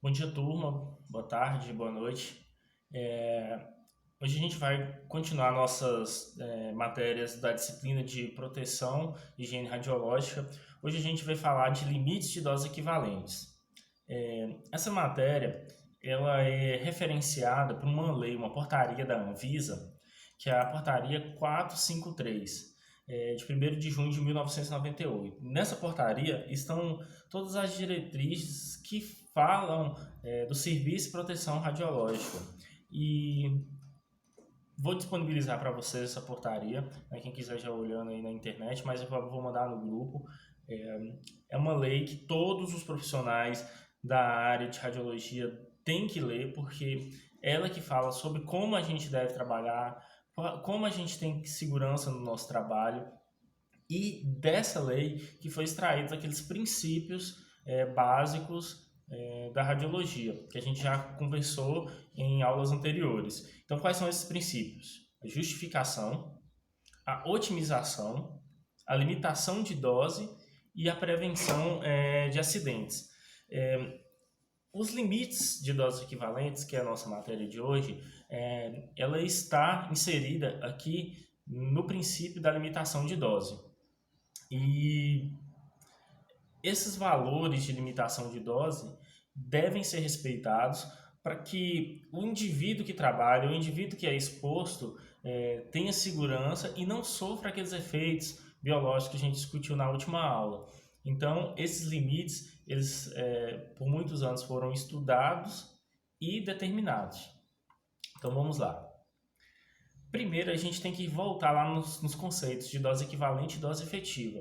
Bom dia, turma. Boa tarde, boa noite. É, Hoje a gente vai continuar nossas matérias da disciplina de proteção e higiene radiológica. Hoje a gente vai falar de limites de doses equivalentes. Essa matéria ela é referenciada por uma lei, uma portaria da Anvisa, que é a portaria 453, de 1º de junho de 1998. Nessa portaria estão todas as diretrizes que falam do serviço de proteção radiológica. E vou disponibilizar para vocês essa portaria, né, quem quiser já olhando aí na internet, mas eu vou mandar no grupo. É uma lei que todos os profissionais da área de radiologia têm que ler, porque ela que fala sobre como a gente deve trabalhar, como a gente tem segurança no nosso trabalho, e dessa lei que foi extraídos aqueles princípios básicos da radiologia, que a gente já conversou em aulas anteriores. Então, quais são esses princípios? A justificação, a otimização, a limitação de dose e a prevenção de acidentes. Os limites de doses equivalentes, que é a nossa matéria de hoje, ela está inserida aqui no princípio da limitação de dose. E esses valores de limitação de dose devem ser respeitados para que o indivíduo que trabalha, o indivíduo que é exposto, tenha segurança e não sofra aqueles efeitos biológicos que a gente discutiu na última aula. Então, esses limites, eles por muitos anos foram estudados e determinados. Então, vamos lá. Primeiro, a gente tem que voltar lá nos conceitos de dose equivalente e dose efetiva.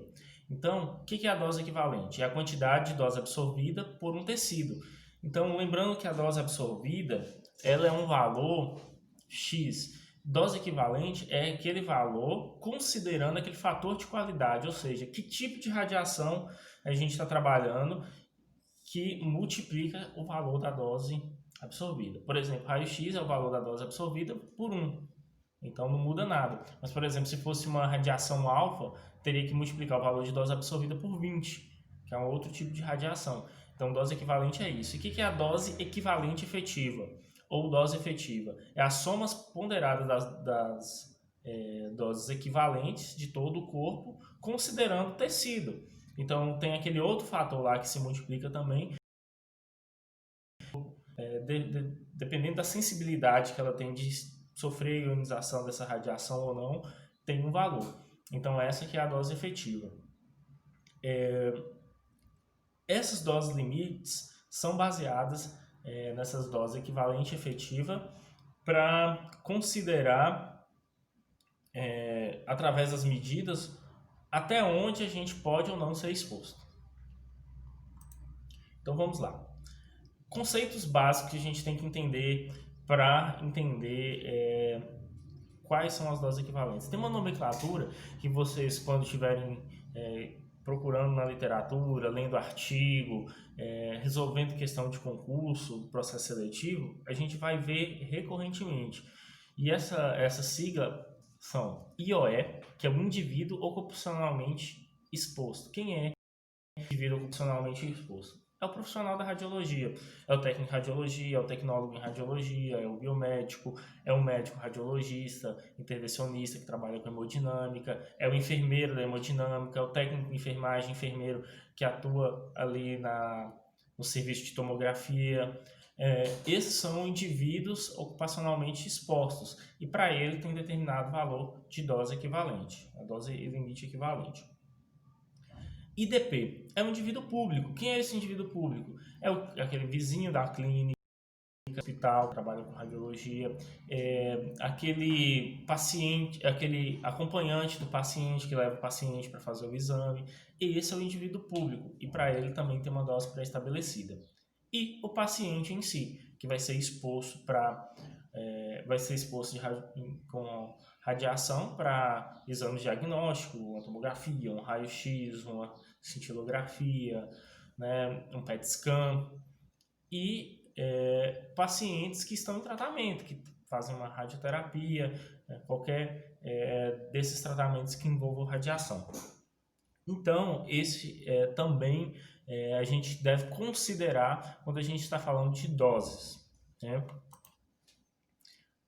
Então, o que é a dose equivalente? É a quantidade de dose absorvida por um tecido. Então, lembrando que a dose absorvida ela é um valor X. Dose equivalente é aquele valor considerando aquele fator de qualidade, ou seja, que tipo de radiação a gente está trabalhando que multiplica o valor da dose absorvida. Por exemplo, raio-x é o valor da dose absorvida por 1. Então não muda nada. Mas, por exemplo, se fosse uma radiação alfa, teria que multiplicar o valor de dose absorvida por 20, que é um outro tipo de radiação. Então, dose equivalente é isso. E o que é a dose equivalente efetiva? Ou dose efetiva? É a soma ponderada das doses equivalentes de todo o corpo, considerando o tecido. Então, tem aquele outro fator lá que se multiplica também, dependendo da sensibilidade que ela tem de sofrer ionização dessa radiação ou não, tem um valor. Então, essa que é a dose efetiva. Essas doses limites são baseadas nessas doses equivalente e efetiva para considerar, através das medidas, até onde a gente pode ou não ser exposto. Então, vamos lá. Conceitos básicos que a gente tem que entender para entender quais são as doses equivalentes. Tem uma nomenclatura que vocês, quando estiverem procurando na literatura, lendo artigo, resolvendo questão de concurso, processo seletivo, a gente vai ver recorrentemente. E essa sigla são IOE, que é o indivíduo ocupacionalmente exposto. Quem é indivíduo ocupacionalmente exposto? É o profissional da radiologia, é o técnico em radiologia, é o tecnólogo em radiologia, é o biomédico, é o médico radiologista, intervencionista que trabalha com hemodinâmica, é o enfermeiro da hemodinâmica, é o técnico de enfermagem, enfermeiro que atua ali no serviço de tomografia. Esses são indivíduos ocupacionalmente expostos e para ele tem um determinado valor de dose equivalente, a dose limite equivalente. IDP é um indivíduo público. Quem é esse indivíduo público? Aquele vizinho da clínica, hospital, trabalha com radiologia, aquele paciente, aquele acompanhante do paciente que leva o paciente para fazer o exame. Esse é o indivíduo público e para ele também tem uma dose pré-estabelecida. E o paciente em si, que vai ser exposto com radiação para exames diagnósticos, uma tomografia, um raio-x, uma cintilografia, né, um PET scan, e pacientes que estão em tratamento, que fazem uma radioterapia, qualquer desses tratamentos que envolvam radiação. Então, esse também a gente deve considerar quando a gente está falando de doses, né?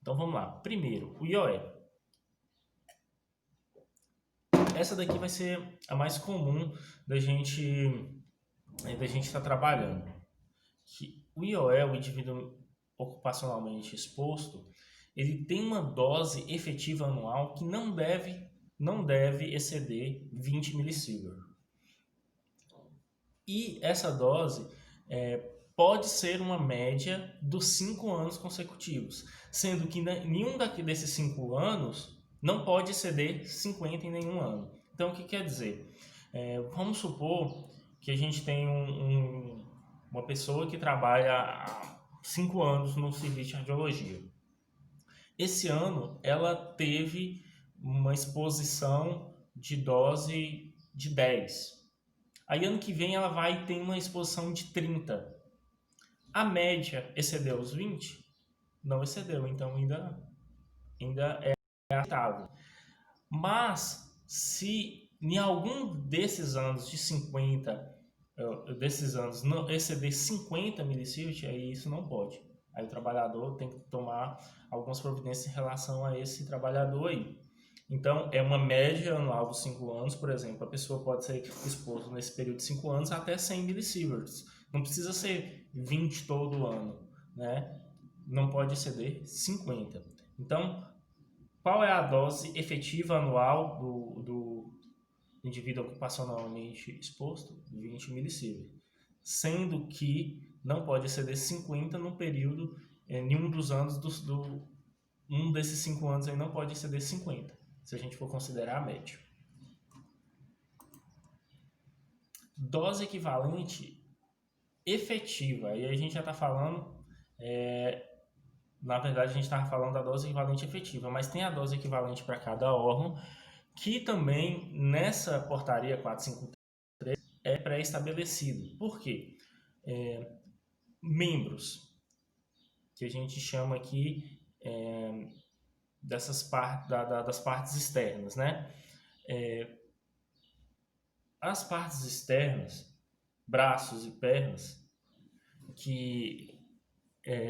Então vamos lá. Primeiro, o IOE. Essa daqui vai ser a mais comum da gente estar trabalhando. Que o IOE, o indivíduo ocupacionalmente exposto, ele tem uma dose efetiva anual que não deve exceder 20 milisievert. E essa dose pode ser uma média dos 5 anos consecutivos, sendo que nenhum desses 5 anos não pode exceder 50 em nenhum ano. Então, o que quer dizer? Vamos supor que a gente tem uma pessoa que trabalha há 5 anos no serviço de radiologia. Esse ano, ela teve uma exposição de dose de 10. Aí, ano que vem, ela vai ter uma exposição de 30. A média excedeu os 20? Não excedeu, então ainda é aceitável. Mas, se em algum desses anos de 50, desses anos não exceder 50 milisievert, aí isso não pode. Aí o trabalhador tem que tomar algumas providências em relação a esse trabalhador aí. Então, é uma média anual dos 5 anos, por exemplo, a pessoa pode ser exposta nesse período de 5 anos até 100 millisieverts. Não precisa ser 20 todo ano, né? Não pode exceder 50. Então, qual é a dose efetiva anual do indivíduo ocupacionalmente exposto? 20 millisieverts. Sendo que não pode exceder 50 no período, nenhum dos anos, um desses 5 anos aí não pode exceder 50, se a gente for considerar a média. Dose equivalente efetiva, aí a gente já está falando, na verdade a gente estava falando da dose equivalente efetiva, mas tem a dose equivalente para cada órgão, que também nessa portaria 453 é pré-estabelecido. Por quê? Membros, que a gente chama aqui das partes externas, né? As partes externas, braços e pernas, que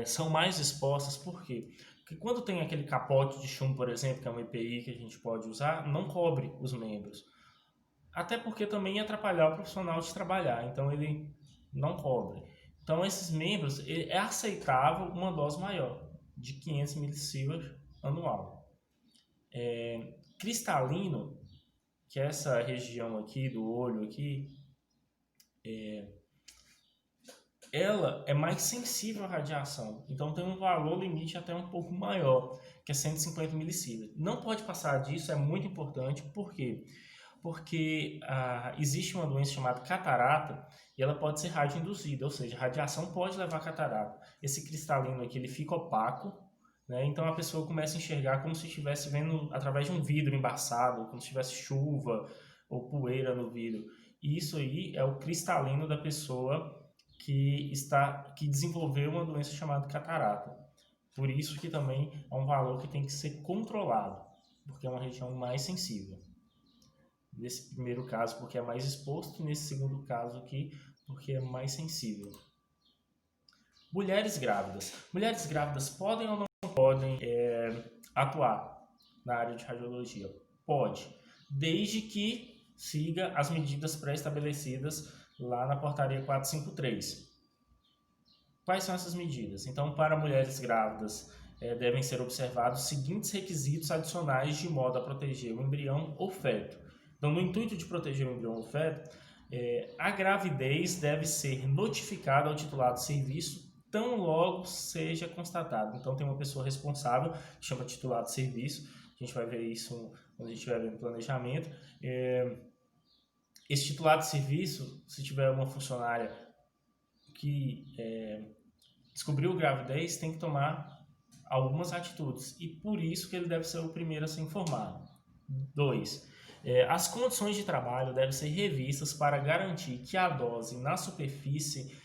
são mais expostas, por quê? Porque quando tem aquele capote de chumbo, por exemplo, que é um EPI que a gente pode usar, não cobre os membros. Até porque também ia atrapalhar o profissional de trabalhar, então ele não cobre. Então, esses membros, é aceitável uma dose maior, de 500 milisievert anual. Cristalino, que é essa região aqui do olho aqui, ela é mais sensível à radiação, então tem um valor limite até um pouco maior, que é 150 milisievert. Não pode passar disso, é muito importante, por quê? Porque existe uma doença chamada catarata e ela pode ser radioinduzida, ou seja, a radiação pode levar a catarata. Esse cristalino aqui ele fica opaco, né? Então a pessoa começa a enxergar como se estivesse vendo através de um vidro embaçado, como se tivesse chuva ou poeira no vidro. E isso aí é o cristalino da pessoa que desenvolveu uma doença chamada catarata. Por isso que também é um valor que tem que ser controlado, porque é uma região mais sensível. Nesse primeiro caso, porque é mais exposto, e nesse segundo caso aqui, porque é mais sensível. Mulheres grávidas. Mulheres grávidas podem ou não podem atuar na área de radiologia? Pode, desde que siga as medidas pré-estabelecidas lá na portaria 453. Quais são essas medidas? Então, para mulheres grávidas, devem ser observados os seguintes requisitos adicionais de modo a proteger o embrião ou feto. Então, no intuito de proteger o embrião ou feto, a gravidez deve ser notificada ao titulado de serviço tão logo seja constatado. Então, tem uma pessoa responsável, que chama titulado de serviço, a gente vai ver isso quando a gente estiver vendo planejamento. Esse titulado de serviço, se tiver uma funcionária que descobriu gravidez, tem que tomar algumas atitudes, e por isso que ele deve ser o primeiro a ser informado. 2. As condições de trabalho devem ser revistas para garantir que a dose na superfície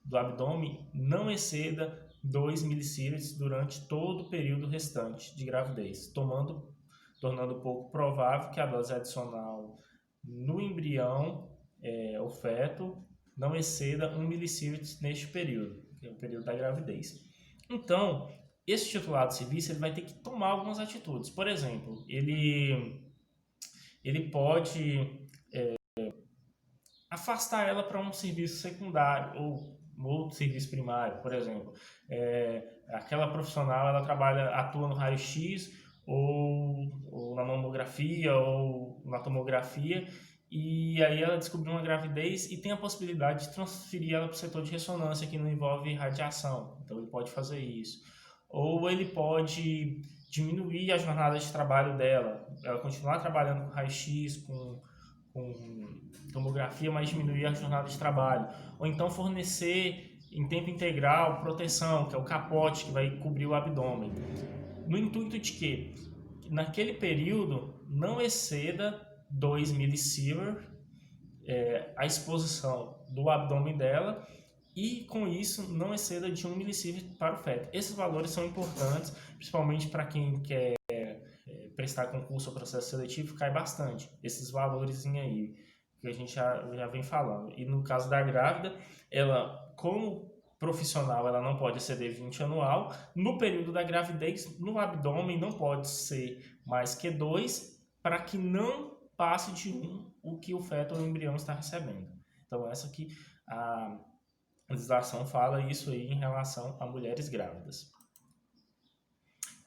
do abdômen não exceda 2 millisieverts durante todo o período restante de gravidez, tornando pouco provável que a dose adicional no embrião o feto não exceda 1 milisievert neste período, que é o período da gravidez. Então, esse titular de serviço ele vai ter que tomar algumas atitudes. Por exemplo, ele pode afastar ela para um serviço secundário ou outro serviço primário, por exemplo. Aquela profissional ela atua no raio-x ou na mamografia ou na tomografia, e aí ela descobriu uma gravidez e tem a possibilidade de transferir ela para o setor de ressonância que não envolve radiação. Então ele pode fazer isso. Ou ele pode diminuir a jornada de trabalho dela, ela continuar trabalhando com raio-x, com tomografia, mas diminuir a jornada de trabalho. Ou então fornecer em tempo integral proteção, que é o capote que vai cobrir o abdômen. No intuito de que, naquele período, não exceda 2 milisievert a exposição do abdômen dela, e com isso não exceda de 1 milisievert para o feto. Esses valores são importantes, principalmente para quem quer prestar concurso ou processo seletivo, cai bastante esses valores aí que a gente já vem falando. E no caso da grávida, ela, como profissional, ela não pode exceder 20 anual. No período da gravidez, no abdômen não pode ser mais que 2, para que não passe de 1 o que o feto ou o embrião está recebendo. Então essa aqui, a legislação fala isso aí em relação a mulheres grávidas.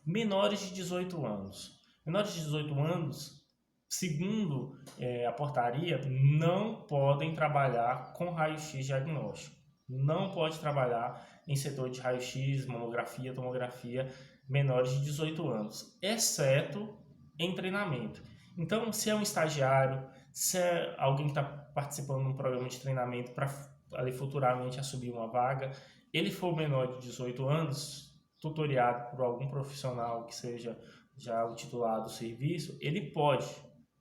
Menores de 18 anos. Menores de 18 anos, segundo a portaria, não podem trabalhar com raio-x diagnóstico. Não pode trabalhar em setor de raio-x, mamografia, tomografia, menores de 18 anos, exceto em treinamento. Então, se é um estagiário, se é alguém que está participando de um programa de treinamento para ali futuramente assumir uma vaga, ele for menor de 18 anos, tutoriado por algum profissional que seja já o titular do serviço, ele pode.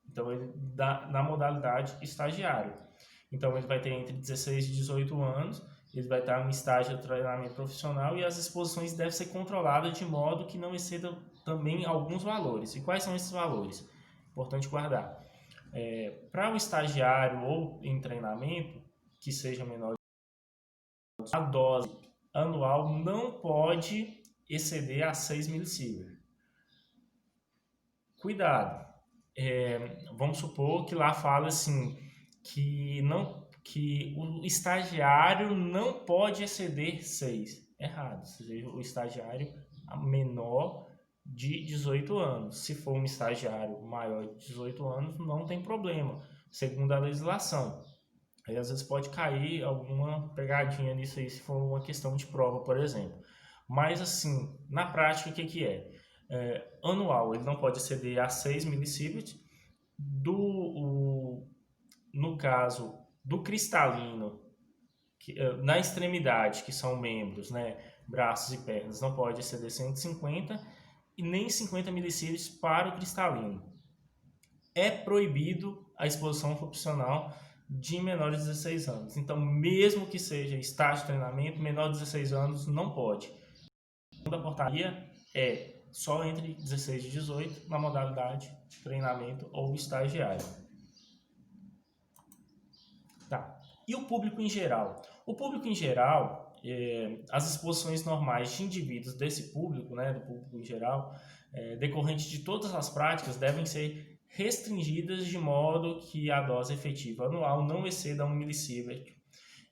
Então, ele dá na modalidade estagiário. Então, ele vai ter entre 16 e 18 anos, ele vai estar no estágio de treinamento profissional e as exposições devem ser controladas de modo que não excedam também alguns valores. E quais são esses valores? Importante guardar. Para o estagiário ou em treinamento, que seja menor, a dose anual não pode exceder a 6 milisievert. Cuidado, vamos supor que lá fala assim, que o estagiário não pode exceder 6. Errado, seja o estagiário menor de 18 anos. Se for um estagiário maior de 18 anos, não tem problema, segundo a legislação. Aí às vezes pode cair alguma pegadinha nisso aí, se for uma questão de prova, por exemplo. Mas assim, na prática, o que é? Anual, ele não pode exceder a 6 milisievert. No caso do cristalino, na extremidade, que são membros, né, braços e pernas, não pode exceder 150 e nem 50 milisievert para o cristalino. É proibido a exposição profissional de menores de 16 anos. Então, mesmo que seja estágio de treinamento, menor de 16 anos não pode. A portaria é só entre 16 e 18 na modalidade treinamento ou estagiário. Tá. E o público em geral? O público em geral, as exposições normais de indivíduos desse público, né, do público em geral, decorrente de todas as práticas, devem ser restringidas de modo que a dose efetiva anual não exceda 1 milisievert.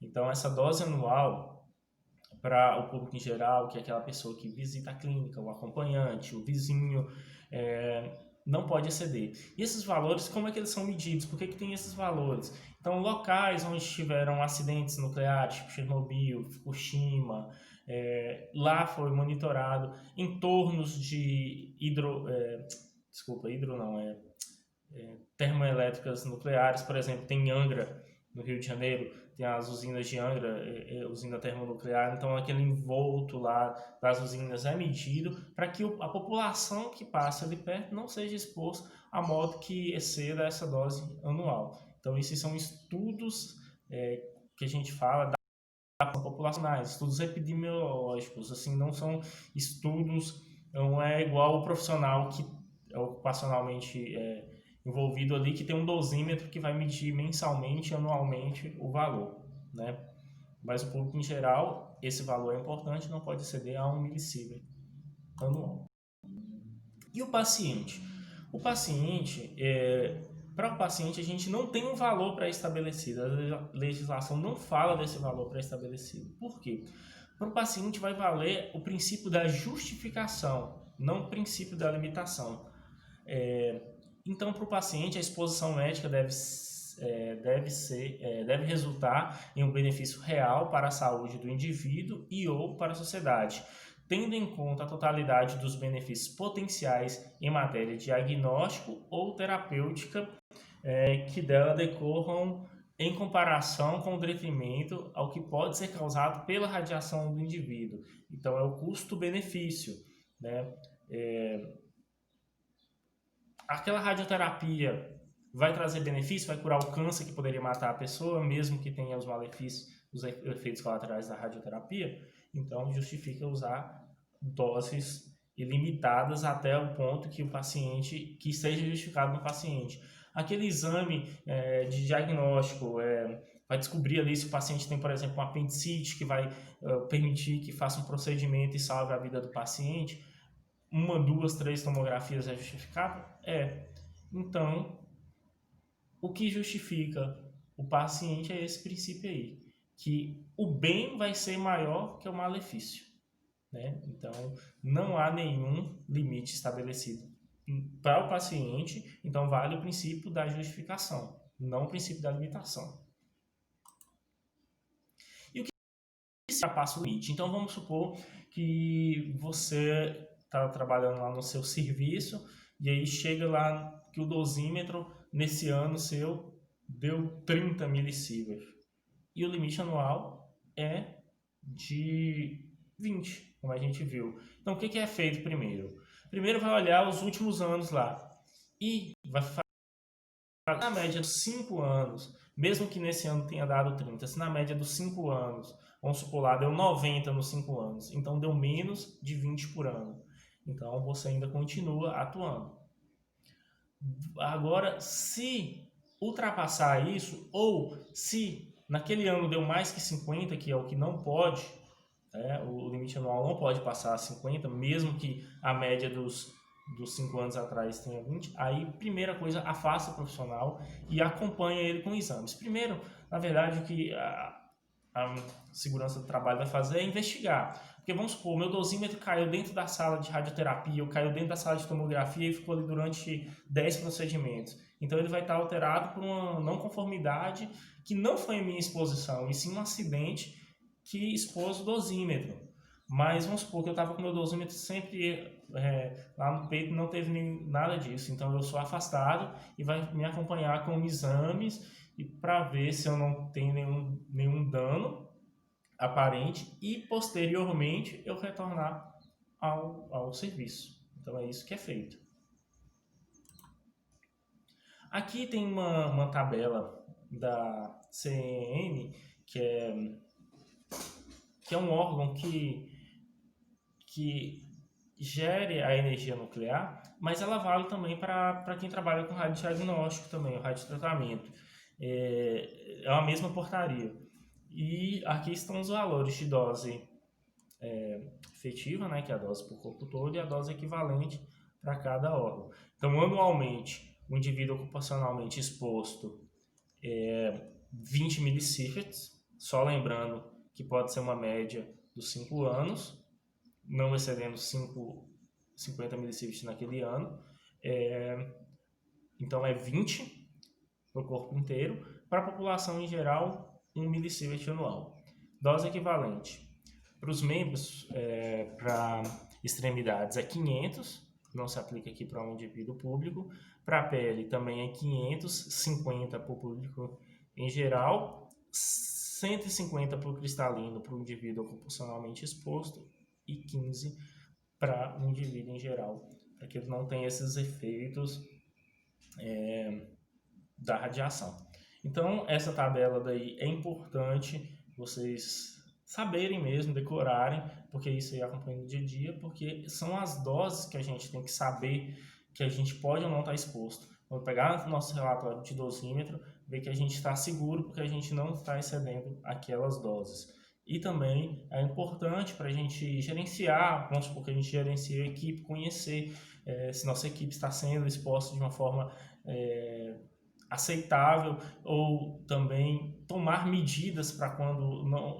Então, essa dose anual, para o público em geral, que é aquela pessoa que visita a clínica, o acompanhante, o vizinho, não pode exceder. E esses valores, como é que eles são medidos? Por que tem esses valores? Então, locais onde tiveram acidentes nucleares, tipo Chernobyl, Fukushima, lá foi monitorado entornos de termoelétricas nucleares, por exemplo, tem Angra, no Rio de Janeiro, tem as usinas de Angra, usina termonuclear, então aquele envolto lá das usinas é medido para que a população que passa ali perto não seja exposta a modo que exceda essa dose anual. Então, esses são estudos que a gente fala populacionais, estudos epidemiológicos, assim, não são estudos, não é igual o profissional que ocupacionalmente envolvido ali, que tem um dosímetro que vai medir mensalmente, anualmente o valor, né? Mas o público em geral, esse valor é importante, não pode exceder a 1 milisievert anual. E o paciente? O paciente, para o paciente, a gente não tem um valor pré-estabelecido. A legislação não fala desse valor pré-estabelecido. Por quê? Para o paciente vai valer o princípio da justificação, não o princípio da limitação. Então, para o paciente, a exposição médica deve resultar em um benefício real para a saúde do indivíduo e ou para a sociedade, tendo em conta a totalidade dos benefícios potenciais em matéria de diagnóstico ou terapêutica que dela decorram em comparação com o detrimento ao que pode ser causado pela radiação do indivíduo. Então, é o custo-benefício, né? Aquela radioterapia vai trazer benefício, vai curar o câncer que poderia matar a pessoa, mesmo que tenha os malefícios, os efeitos colaterais da radioterapia. Então, justifica usar doses ilimitadas até o ponto que o paciente, que seja justificado no paciente. Aquele exame de diagnóstico vai descobrir ali se o paciente tem, por exemplo, um apendicite, que vai permitir que faça um procedimento e salve a vida do paciente. 1, 2, 3 tomografias é justificável? Então, o que justifica o paciente é esse princípio aí, que o bem vai ser maior que o malefício, né? Então, não há nenhum limite estabelecido para o paciente, então vale o princípio da justificação, não o princípio da limitação. E o que ultrapassa o limite? Então, vamos supor que você está trabalhando lá no seu serviço e aí chega lá que o dosímetro nesse ano seu deu 30 milisievert e o limite anual é de 20, como a gente viu. Então, o que é feito primeiro? Primeiro vai olhar os últimos anos lá e vai fazer na média dos 5 anos, mesmo que nesse ano tenha dado 30, se na média dos 5 anos, vamos supor lá, deu 90 nos 5 anos, então deu menos de 20 por ano. Então, você ainda continua atuando. Agora, se ultrapassar isso, ou se naquele ano deu mais que 50, que é o que não pode, o limite anual não pode passar 50, mesmo que a média dos 5 anos atrás tenha 20, aí, primeira coisa, afasta o profissional e acompanha ele com exames. Primeiro, na verdade, o que a segurança do trabalho vai fazer é investigar. Porque vamos supor, o meu dosímetro caiu dentro da sala de radioterapia, ou caiu dentro da sala de tomografia e ficou ali durante 10 procedimentos. Então ele vai estar alterado por uma não conformidade que não foi a minha exposição, e sim um acidente que expôs o dosímetro. Mas vamos supor que eu estava com o meu dosímetro sempre lá no peito, não teve nada disso. Então eu sou afastado e vai me acompanhar com exames e para ver se eu não tenho nenhum dano aparente e posteriormente eu retornar ao serviço. Então é isso que é feito. Aqui tem uma tabela da CEN, que é um órgão que gere a energia nuclear, mas ela vale também para quem trabalha com radiodiagnóstico também, o radiotratamento. É a mesma portaria. E aqui estão os valores de dose efetiva, né, que é a dose por corpo todo, e a dose equivalente para cada órgão. Então, anualmente, o indivíduo ocupacionalmente exposto 20 millisieverts, só lembrando que pode ser uma média dos 5 anos, não excedendo 50 millisieverts naquele ano. Então, é 20 para o corpo inteiro. Para a população em geral, 1 milisievert anual. Dose equivalente. Para os membros, para extremidades, é 500, não se aplica aqui para um indivíduo público. Para a pele também é 550 para o público em geral, 150 para o cristalino para o indivíduo ocupacionalmente exposto e 15 para o indivíduo em geral, para que ele não tenha esses efeitos da radiação. Então, essa tabela daí é importante vocês saberem mesmo, decorarem, porque isso aí acompanha no dia a dia, porque são as doses que a gente tem que saber que a gente pode ou não estar exposto. Vamos pegar nosso relatório de dosímetro, ver que a gente está seguro porque a gente não está excedendo aquelas doses. E também é importante para a gente gerenciar, vamos supor que a gente gerencia a equipe, conhecer se nossa equipe está sendo exposta de uma forma aceitável, ou também tomar medidas para quando não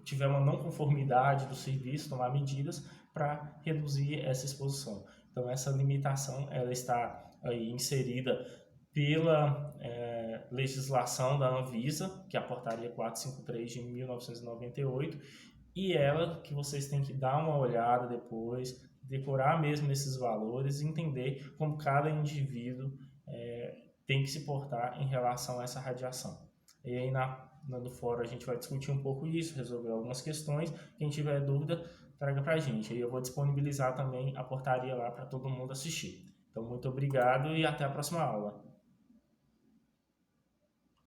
tiver uma não conformidade do serviço, tomar medidas para reduzir essa exposição. Então essa limitação ela está aí inserida pela legislação da Anvisa, que é a portaria 453 de 1998, e ela que vocês têm que dar uma olhada depois, decorar mesmo esses valores, entender como cada indivíduo tem que se portar em relação a essa radiação. E aí no fórum a gente vai discutir um pouco isso, resolver algumas questões. Quem tiver dúvida, traga para a gente. Aí eu vou disponibilizar também a portaria lá para todo mundo assistir. Então, muito obrigado e até a próxima aula.